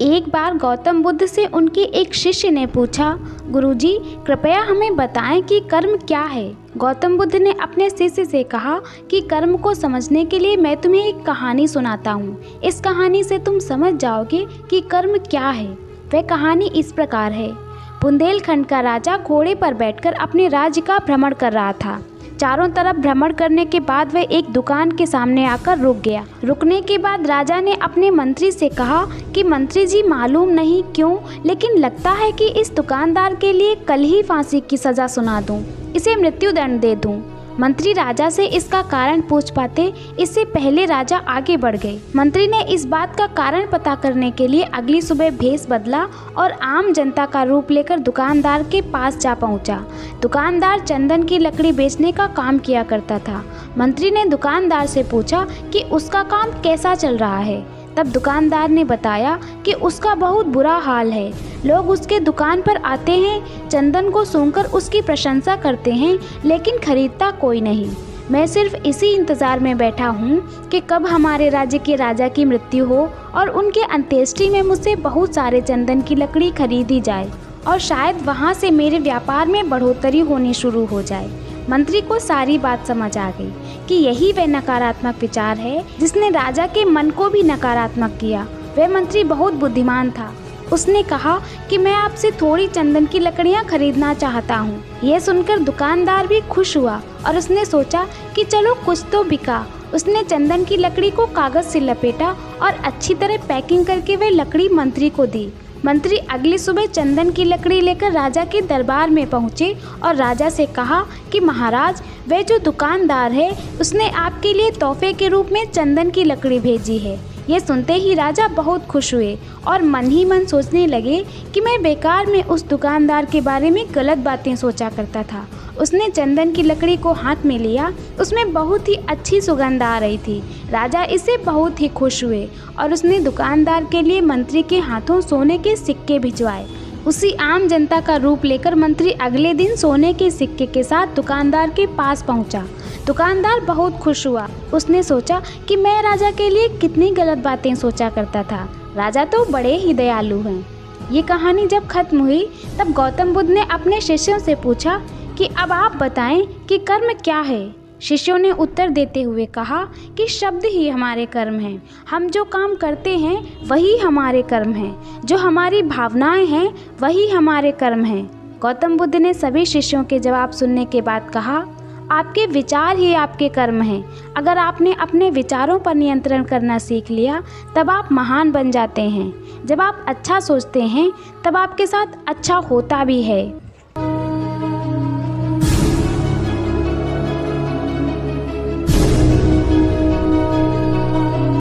एक बार गौतम बुद्ध से उनके एक शिष्य ने पूछा, गुरुजी कृपया हमें बताएं कि कर्म क्या है। गौतम बुद्ध ने अपने शिष्य से कहा कि कर्म को समझने के लिए मैं तुम्हें एक कहानी सुनाता हूँ। इस कहानी से तुम समझ जाओगे कि कर्म क्या है। वह कहानी इस प्रकार है। बुंदेलखंड का राजा घोड़े पर बैठकर अपने राज्य का भ्रमण कर रहा था। चारों तरफ भ्रमण करने के बाद वह एक दुकान के सामने आकर रुक गया। रुकने के बाद राजा ने अपने मंत्री से कहा कि मंत्री जी मालूम नहीं क्यों, लेकिन लगता है कि इस दुकानदार के लिए कल ही फांसी की सज़ा सुना दूं, इसे मृत्युदंड दे दूं। मंत्री राजा से इसका कारण पूछ पाते, इससे पहले राजा आगे बढ़ गए। मंत्री ने इस बात का कारण पता करने के लिए अगली सुबह भेष बदला और आम जनता का रूप लेकर दुकानदार के पास जा पहुंचा। दुकानदार चंदन की लकड़ी बेचने का काम किया करता था। मंत्री ने दुकानदार से पूछा कि उसका काम कैसा चल रहा है। तब दुकानदार ने बताया कि उसका बहुत बुरा हाल है। लोग उसके दुकान पर आते हैं, चंदन को सूंघकर उसकी प्रशंसा करते हैं, लेकिन खरीदता कोई नहीं। मैं सिर्फ इसी इंतज़ार में बैठा हूँ कि कब हमारे राज्य के राजा की मृत्यु हो और उनके अंत्येष्टि में मुझसे बहुत सारे चंदन की लकड़ी खरीदी जाए और शायद वहाँ से मेरे व्यापार में बढ़ोतरी होनी शुरू हो जाए। मंत्री को सारी बात समझ आ गई कि यही वह नकारात्मक विचार है जिसने राजा के मन को भी नकारात्मक किया। वह मंत्री बहुत बुद्धिमान था। उसने कहा कि मैं आपसे थोड़ी चंदन की लकड़ियां खरीदना चाहता हूँ। यह सुनकर दुकानदार भी खुश हुआ और उसने सोचा कि चलो कुछ तो बिका। उसने चंदन की लकड़ी को कागज से लपेटा और अच्छी तरह पैकिंग करके वह लकड़ी मंत्री को दी। मंत्री अगली सुबह चंदन की लकड़ी लेकर राजा के दरबार में पहुंचे और राजा से कहा कि महाराज, वह जो दुकानदार है उसने आपके लिए तोहफे के रूप में चंदन की लकड़ी भेजी है। ये सुनते ही राजा बहुत खुश हुए और मन ही मन सोचने लगे कि मैं बेकार में उस दुकानदार के बारे में गलत बातें सोचा करता था। उसने चंदन की लकड़ी को हाथ में लिया, उसमें बहुत ही अच्छी सुगंध आ रही थी। राजा इससे बहुत ही खुश हुए और उसने दुकानदार के लिए मंत्री के हाथों सोने के सिक्के भिजवाए। उसी आम जनता का रूप लेकर मंत्री अगले दिन सोने के सिक्के के साथ दुकानदार के पास पहुंचा। दुकानदार बहुत खुश हुआ। उसने सोचा कि मैं राजा के लिए कितनी गलत बातें सोचा करता था। राजा तो बड़े ही दयालु हैं। ये कहानी जब खत्म हुई तब गौतम बुद्ध ने अपने शिष्यों से पूछा कि अब आप बताएं कि कर्म क्या है। शिष्यों ने उत्तर देते हुए कहा कि शब्द ही हमारे कर्म हैं। हम जो काम करते हैं वही हमारे कर्म हैं। जो हमारी भावनाएं हैं वही हमारे कर्म हैं। गौतम बुद्ध ने सभी शिष्यों के जवाब सुनने के बाद कहा, आपके विचार ही आपके कर्म हैं। अगर आपने अपने विचारों पर नियंत्रण करना सीख लिया तब आप महान बन जाते हैं। जब आप अच्छा सोचते हैं तब आपके साथ अच्छा होता भी है।